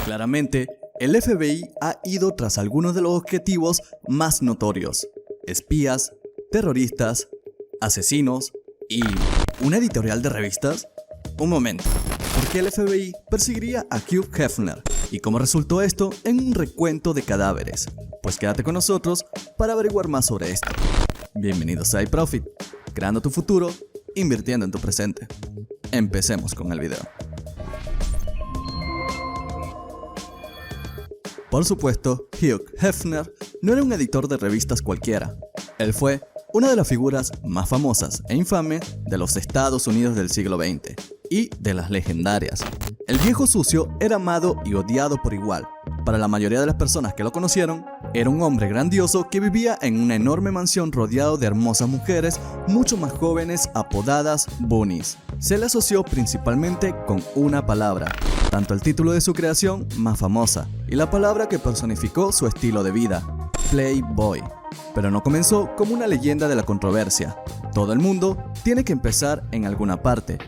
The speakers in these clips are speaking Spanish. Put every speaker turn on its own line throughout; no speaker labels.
Claramente, el FBI ha ido tras algunos de los objetivos más notorios: espías, terroristas, asesinos y ¿una editorial de revistas? Un momento, ¿por qué el FBI perseguiría a Hugh Hefner? ¿Y cómo resultó esto en un recuento de cadáveres? Pues quédate con nosotros para averiguar más sobre esto. Bienvenidos a iProfit, creando tu futuro, invirtiendo en tu presente. Empecemos con el video. Por supuesto, Hugh Hefner no era un editor de revistas cualquiera. Él fue una de las figuras más famosas e infames de los Estados Unidos del siglo XX y de las legendarias. El viejo sucio era amado y odiado por igual. Para la mayoría de las personas que lo conocieron, era un hombre grandioso que vivía en una enorme mansión rodeado de hermosas mujeres mucho más jóvenes apodadas Bunnies. Se le asoció principalmente con una palabra, tanto el título de su creación más famosa y la palabra que personificó su estilo de vida: Playboy. Pero no comenzó como una leyenda de la controversia. Todo el mundo tiene que empezar en alguna parte.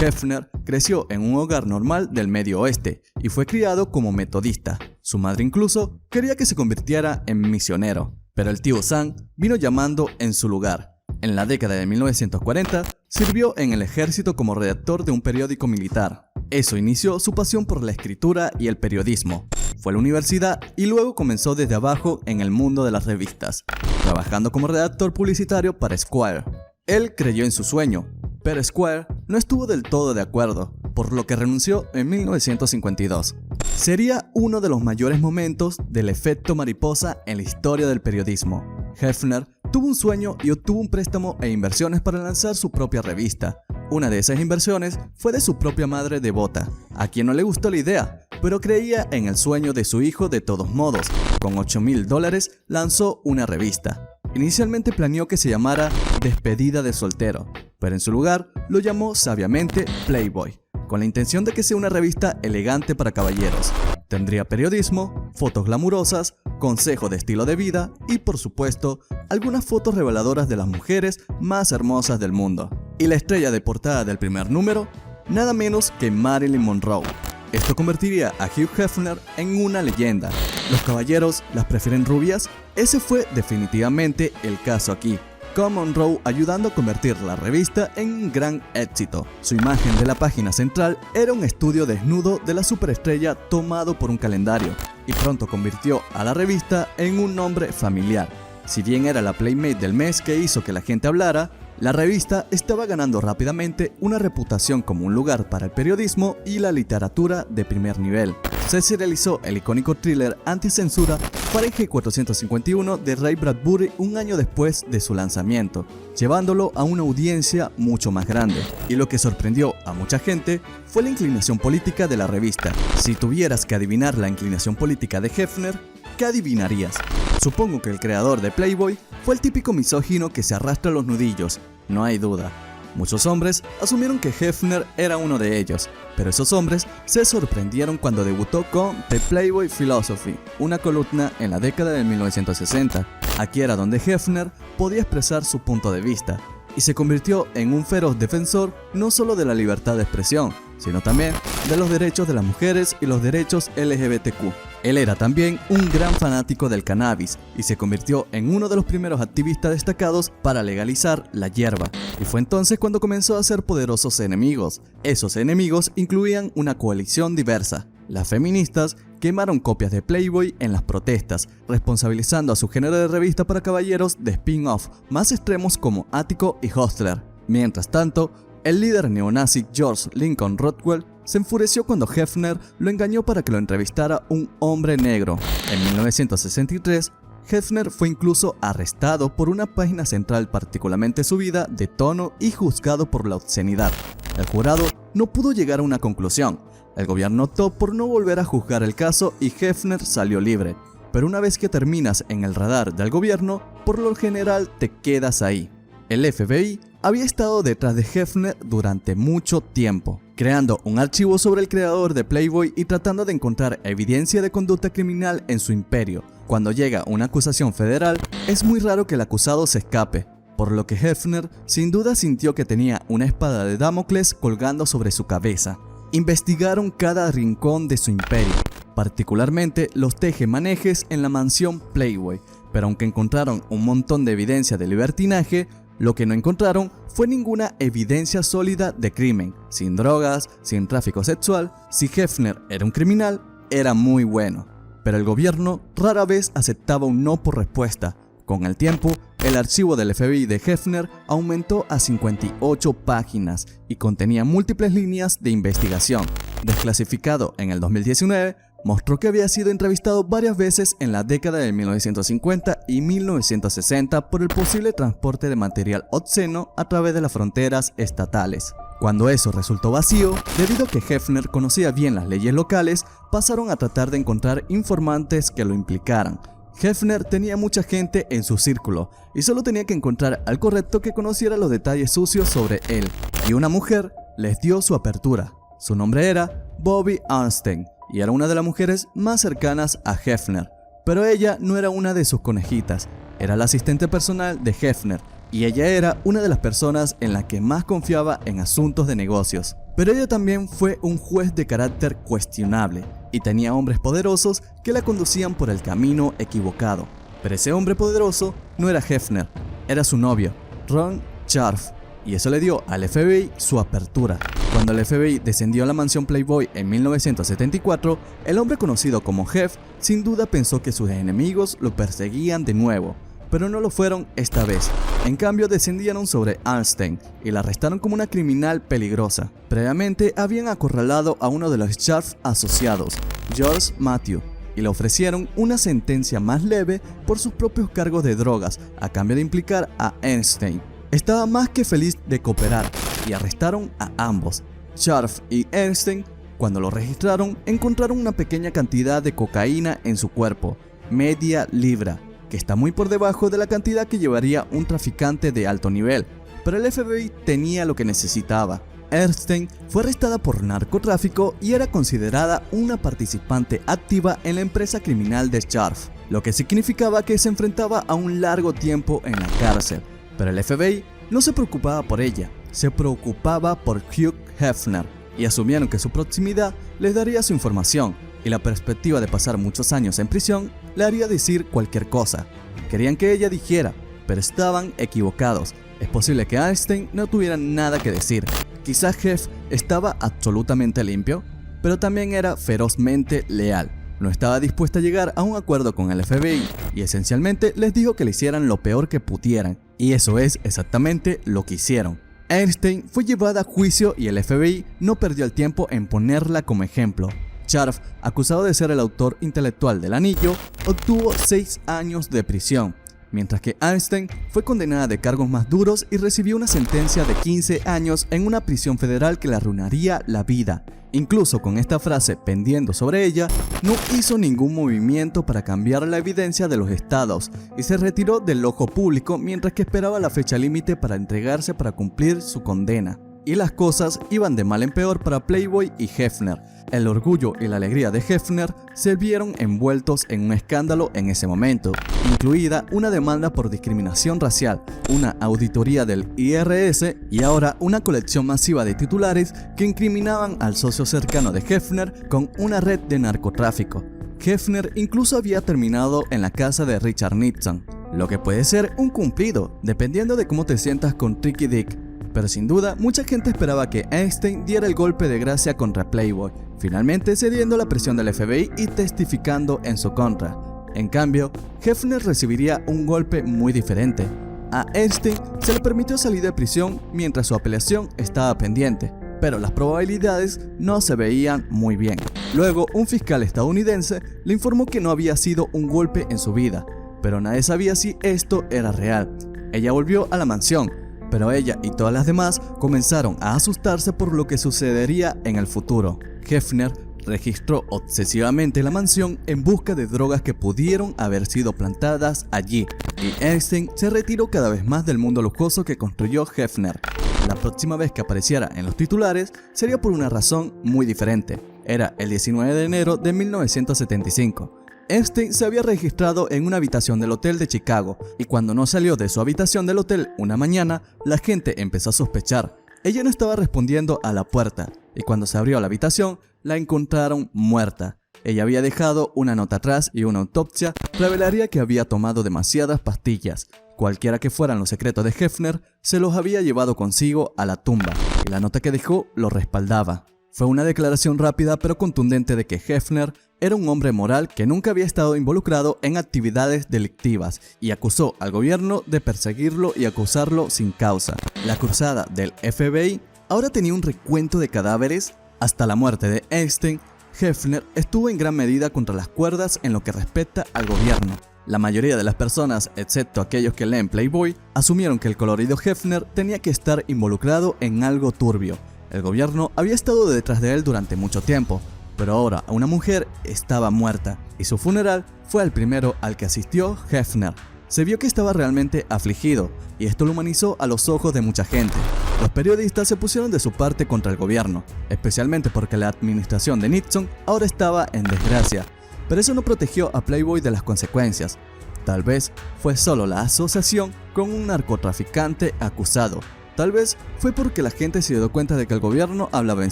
Hefner creció en un hogar normal del Medio Oeste y fue criado como metodista. Su madre incluso quería que se convirtiera en misionero, pero el tío Sam vino llamando en su lugar. En la década de 1940, sirvió en el ejército como redactor de un periódico militar. Eso inició su pasión por la escritura y el periodismo. Fue a la universidad y luego comenzó desde abajo en el mundo de las revistas, trabajando como redactor publicitario para Esquire. Él creyó en su sueño, pero Esquire no estuvo del todo de acuerdo, por lo que renunció en 1952. Sería uno de los mayores momentos del efecto mariposa en la historia del periodismo. Hefner tuvo un sueño y obtuvo un préstamo e inversiones para lanzar su propia revista. Una de esas inversiones fue de su propia madre devota, a quien no le gustó la idea, pero creía en el sueño de su hijo de todos modos. Con $8,000 lanzó una revista. Inicialmente planeó que se llamara Despedida de Soltero, pero en su lugar lo llamó sabiamente Playboy, con la intención de que sea una revista elegante para caballeros. Tendría periodismo, fotos glamurosas, consejos de estilo de vida y, por supuesto, algunas fotos reveladoras de las mujeres más hermosas del mundo. Y la estrella de portada del primer número, nada menos que Marilyn Monroe. Esto convertiría a Hugh Hefner en una leyenda. ¿Los caballeros las prefieren rubias? Ese fue definitivamente el caso aquí, con Monroe ayudando a convertir la revista en un gran éxito. Su imagen de la página central era un estudio desnudo de la superestrella tomado por un calendario, y pronto convirtió a la revista en un nombre familiar. Si bien era la Playmate del mes que hizo que la gente hablara, la revista estaba ganando rápidamente una reputación como un lugar para el periodismo y la literatura de primer nivel. Se serializó el icónico thriller anticensura Fahrenheit 451 de Ray Bradbury un año después de su lanzamiento, llevándolo a una audiencia mucho más grande. Y lo que sorprendió a mucha gente fue la inclinación política de la revista. Si tuvieras que adivinar la inclinación política de Hefner, ¿qué adivinarías? Supongo que el creador de Playboy fue el típico misógino que se arrastra los nudillos, no hay duda. Muchos hombres asumieron que Hefner era uno de ellos, pero esos hombres se sorprendieron cuando debutó con The Playboy Philosophy, una columna en la década de 1960. Aquí era donde Hefner podía expresar su punto de vista, y se convirtió en un feroz defensor no solo de la libertad de expresión, sino también de los derechos de las mujeres y los derechos LGBTQ. Él era también un gran fanático del cannabis y se convirtió en uno de los primeros activistas destacados para legalizar la hierba. Y fue entonces cuando comenzó a hacer poderosos enemigos. Esos enemigos incluían una coalición diversa. Las feministas quemaron copias de Playboy en las protestas, responsabilizando a su género de revista para caballeros de spin-off más extremos como Ático y Hustler. Mientras tanto, el líder neonazi George Lincoln Rockwell se enfureció cuando Hefner lo engañó para que lo entrevistara un hombre negro. En 1963, Hefner fue incluso arrestado por una página central particularmente subida de tono y juzgado por la obscenidad. El jurado no pudo llegar a una conclusión. El gobierno optó por no volver a juzgar el caso y Hefner salió libre. Pero una vez que terminas en el radar del gobierno, por lo general te quedas ahí. El FBI había estado detrás de Hefner durante mucho tiempo, creando un archivo sobre el creador de Playboy y tratando de encontrar evidencia de conducta criminal en su imperio. Cuando llega una acusación federal, es muy raro que el acusado se escape, por lo que Hefner sin duda sintió que tenía una espada de Damocles colgando sobre su cabeza. Investigaron cada rincón de su imperio, particularmente los tejemanejes en la mansión Playboy, pero aunque encontraron un montón de evidencia de libertinaje, lo que no encontraron fue ninguna evidencia sólida de crimen. Sin drogas, sin tráfico sexual, si Hefner era un criminal, era muy bueno. Pero el gobierno rara vez aceptaba un no por respuesta. Con el tiempo, el archivo del FBI de Hefner aumentó a 58 páginas y contenía múltiples líneas de investigación. Desclasificado en el 2019, mostró que había sido entrevistado varias veces en la década de 1950 y 1960 por el posible transporte de material obsceno a través de las fronteras estatales. Cuando eso resultó vacío, debido a que Hefner conocía bien las leyes locales, pasaron a tratar de encontrar informantes que lo implicaran. Hefner tenía mucha gente en su círculo y solo tenía que encontrar al correcto que conociera los detalles sucios sobre él, y una mujer les dio su apertura. Su nombre era Bobby Arnstein y era una de las mujeres más cercanas a Hefner, pero ella no era una de sus conejitas, era la asistente personal de Hefner y ella era una de las personas en la que más confiaba en asuntos de negocios. Pero ella también fue un juez de carácter cuestionable y tenía hombres poderosos que la conducían por el camino equivocado. Pero ese hombre poderoso no era Hefner, era su novio, Ron Scharf, y eso le dio al FBI su apertura. Cuando el FBI descendió a la mansión Playboy en 1974, el hombre conocido como Hef sin duda pensó que sus enemigos lo perseguían de nuevo, pero no lo fueron esta vez. En cambio, descendieron sobre Arnstein y la arrestaron como una criminal peligrosa. Previamente habían acorralado a uno de los Scharf asociados, George Matthew, y le ofrecieron una sentencia más leve por sus propios cargos de drogas a cambio de implicar a Arnstein. Estaba más que feliz de cooperar y arrestaron a ambos. Scharf y Arnstein, cuando lo registraron, encontraron una pequeña cantidad de cocaína en su cuerpo, media libra, que está muy por debajo de la cantidad que llevaría un traficante de alto nivel, pero el FBI tenía lo que necesitaba. Arnstein fue arrestada por narcotráfico y era considerada una participante activa en la empresa criminal de Scharf, lo que significaba que se enfrentaba a un largo tiempo en la cárcel. Pero el FBI no se preocupaba por ella, se preocupaba por Hugh Hefner y asumieron que su proximidad les daría su información y la perspectiva de pasar muchos años en prisión le haría decir cualquier cosa. Querían que ella dijera, pero estaban equivocados. Es posible que Arnstein no tuviera nada que decir. Quizás Hef estaba absolutamente limpio, pero también era ferozmente leal. No estaba dispuesta a llegar a un acuerdo con el FBI y esencialmente les dijo que le hicieran lo peor que pudieran, y eso es exactamente lo que hicieron. Arnstein fue llevada a juicio y el FBI no perdió el tiempo en ponerla como ejemplo. Scharf, acusado de ser el autor intelectual del anillo, obtuvo 6 años de prisión, mientras que Arnstein fue condenada de cargos más duros y recibió una sentencia de 15 años en una prisión federal que le arruinaría la vida. Incluso con esta frase pendiendo sobre ella, no hizo ningún movimiento para cambiar la evidencia de los estados y se retiró del ojo público mientras que esperaba la fecha límite para entregarse para cumplir su condena. Y las cosas iban de mal en peor para Playboy y Hefner. El orgullo y la alegría de Hefner se vieron envueltos en un escándalo en ese momento, incluida una demanda por discriminación racial, una auditoría del IRS y ahora una colección masiva de titulares que incriminaban al socio cercano de Hefner con una red de narcotráfico. Hefner incluso había terminado en la casa de Richard Nixon, lo que puede ser un cumplido, dependiendo de cómo te sientas con Tricky Dick. Pero sin duda, mucha gente esperaba que Arnstein diera el golpe de gracia contra Playboy, finalmente cediendo a la presión del FBI y testificando en su contra. En cambio, Hefner recibiría un golpe muy diferente. A Arnstein se le permitió salir de prisión mientras su apelación estaba pendiente, pero las probabilidades no se veían muy bien. Luego, un fiscal estadounidense le informó que no había sido un golpe en su vida, pero nadie sabía si esto era real. Ella volvió a la mansión, pero ella y todas las demás comenzaron a asustarse por lo que sucedería en el futuro. Hefner registró obsesivamente la mansión en busca de drogas que pudieron haber sido plantadas allí, y Arnstein se retiró cada vez más del mundo lujoso que construyó Hefner. La próxima vez que apareciera en los titulares sería por una razón muy diferente. Era el 19 de enero de 1975. Arnstein se había registrado en una habitación del hotel de Chicago y cuando no salió de su habitación del hotel una mañana, la gente empezó a sospechar. Ella no estaba respondiendo a la puerta y cuando se abrió la habitación, la encontraron muerta. Ella había dejado una nota atrás y una autopsia revelaría que había tomado demasiadas pastillas. Cualquiera que fueran los secretos de Hefner, se los había llevado consigo a la tumba, y la nota que dejó lo respaldaba. Fue una declaración rápida pero contundente de que Hefner era un hombre moral que nunca había estado involucrado en actividades delictivas y acusó al gobierno de perseguirlo y acusarlo sin causa. La cruzada del FBI ahora tenía un recuento de cadáveres. Hasta la muerte de Epstein, Hefner estuvo en gran medida contra las cuerdas en lo que respecta al gobierno. La mayoría de las personas, excepto aquellos que leen Playboy, asumieron que el colorido Hefner tenía que estar involucrado en algo turbio. El gobierno había estado detrás de él durante mucho tiempo, pero ahora una mujer estaba muerta y su funeral fue el primero al que asistió Hefner. Se vio que estaba realmente afligido y esto lo humanizó a los ojos de mucha gente. Los periodistas se pusieron de su parte contra el gobierno, especialmente porque la administración de Nixon ahora estaba en desgracia. Pero eso no protegió a Playboy de las consecuencias. Tal vez fue solo la asociación con un narcotraficante acusado. Tal vez fue porque la gente se dio cuenta de que el gobierno hablaba en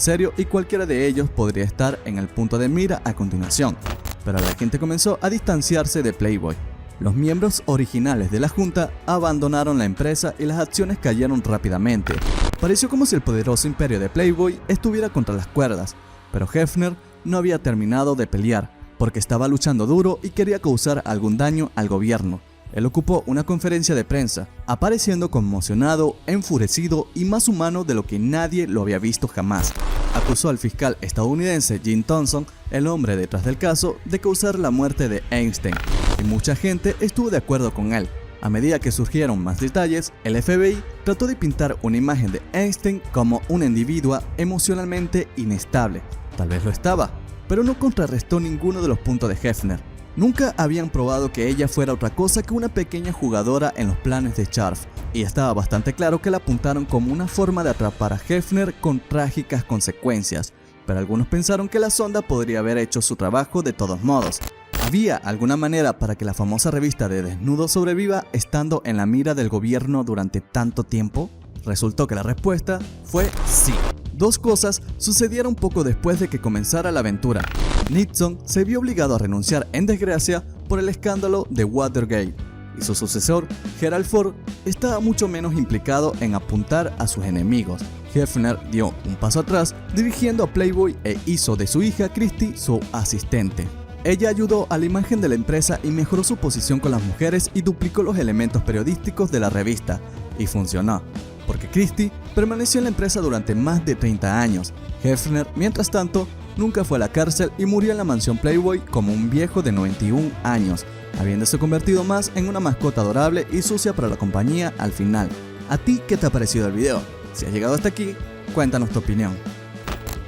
serio y cualquiera de ellos podría estar en el punto de mira a continuación. Pero la gente comenzó a distanciarse de Playboy. Los miembros originales de la junta abandonaron la empresa y las acciones cayeron rápidamente. Pareció como si el poderoso imperio de Playboy estuviera contra las cuerdas, pero Hefner no había terminado de pelear, porque estaba luchando duro y quería causar algún daño al gobierno. Él ocupó una conferencia de prensa, apareciendo conmocionado, enfurecido y más humano de lo que nadie lo había visto jamás. Acusó al fiscal estadounidense Jim Thompson, el hombre detrás del caso, de causar la muerte de Epstein, y mucha gente estuvo de acuerdo con él. A medida que surgieron más detalles, el FBI trató de pintar una imagen de Epstein como una individua emocionalmente inestable. Tal vez lo estaba, pero no contrarrestó ninguno de los puntos de Hefner. Nunca habían probado que ella fuera otra cosa que una pequeña jugadora en los planes de Scharf, y estaba bastante claro que la apuntaron como una forma de atrapar a Hefner con trágicas consecuencias, pero algunos pensaron que la sonda podría haber hecho su trabajo de todos modos. ¿Había alguna manera para que la famosa revista de desnudos sobreviva estando en la mira del gobierno durante tanto tiempo? Resultó que la respuesta fue sí. Dos cosas sucedieron poco después de que comenzara la aventura. Nixon se vio obligado a renunciar en desgracia por el escándalo de Watergate, y su sucesor, Gerald Ford, estaba mucho menos implicado en apuntar a sus enemigos. Hefner dio un paso atrás dirigiendo a Playboy e hizo de su hija Christie su asistente. Ella ayudó a la imagen de la empresa y mejoró su posición con las mujeres y duplicó los elementos periodísticos de la revista, y funcionó, porque Christie permaneció en la empresa durante más de 30 años. Hefner, mientras tanto, nunca fue a la cárcel y murió en la mansión Playboy como un viejo de 91 años, habiéndose convertido más en una mascota adorable y sucia para la compañía al final. ¿A ti qué te ha parecido el video? Si has llegado hasta aquí, cuéntanos tu opinión.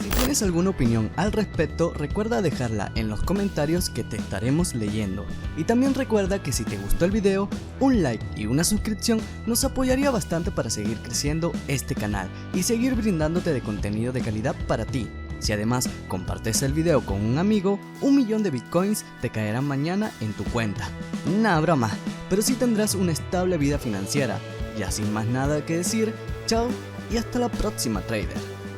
Si tienes alguna opinión al respecto, recuerda dejarla en los comentarios que te estaremos leyendo. Y también recuerda que si te gustó el video, un like y una suscripción nos apoyaría bastante para seguir creciendo este canal y seguir brindándote de contenido de calidad para ti. Si además compartes el video con un amigo, 1.000.000 de bitcoins te caerán mañana en tu cuenta. Nah, broma, pero sí tendrás una estable vida financiera. Ya sin más nada que decir, chao y hasta la próxima, trader.